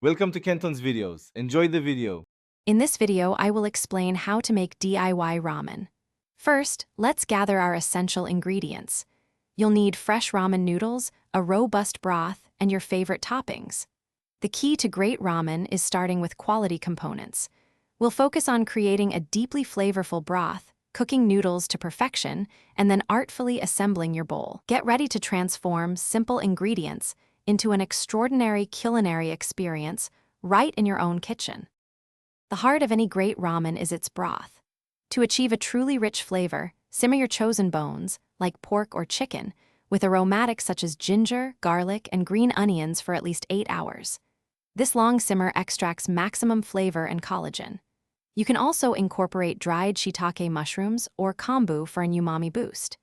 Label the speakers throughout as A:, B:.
A: Welcome to Kenton's videos. Enjoy the video.
B: In this video, I will explain how to make DIY ramen. First, let's gather our essential ingredients. You'll need fresh ramen noodles, a robust broth, and your favorite toppings. The key to great ramen is starting with quality components. We'll focus on creating a deeply flavorful broth, cooking noodles to perfection, and then artfully assembling your bowl. Get ready to transform simple ingredients into an extraordinary culinary experience right in your own kitchen. The heart of any great ramen is its broth. To achieve a truly rich flavor, simmer your chosen bones, like pork or chicken, with aromatics such as ginger, garlic, and green onions for at least 8 hours. This long simmer extracts maximum flavor and collagen. You can also incorporate dried shiitake mushrooms or kombu for an umami boost.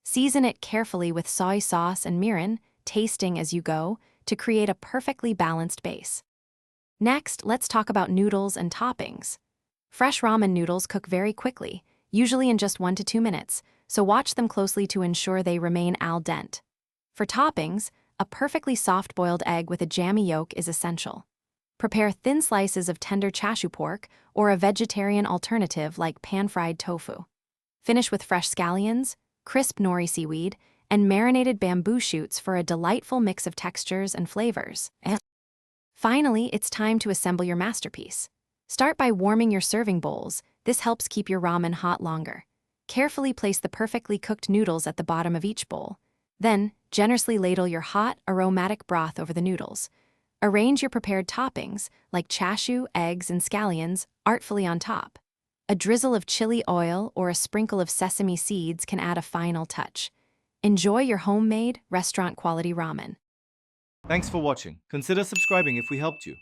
B: Season it carefully with soy sauce and mirin, tasting as you go, to create a perfectly balanced base. Next, let's talk about noodles and toppings. Fresh ramen noodles cook very quickly, usually in just 1 to 2 minutes, so watch them closely to ensure they remain al dente. For toppings, a perfectly soft-boiled egg with a jammy yolk is essential. Prepare thin slices of tender chashu pork or a vegetarian alternative like pan-fried tofu. Finish with fresh scallions, crisp nori seaweed, and marinated bamboo shoots for a delightful mix of textures and flavors. Finally, it's time to assemble your masterpiece. Start by warming your serving bowls. This helps keep your ramen hot longer. Carefully place the perfectly cooked noodles at the bottom of each bowl. Then, generously ladle your hot, aromatic broth over the noodles. Arrange your prepared toppings, like chashu, eggs, and scallions, artfully on top. A drizzle of chili oil or a sprinkle of sesame seeds can add a final touch. Enjoy your homemade, restaurant-quality ramen.
A: Thanks for watching. Consider subscribing if we helped you.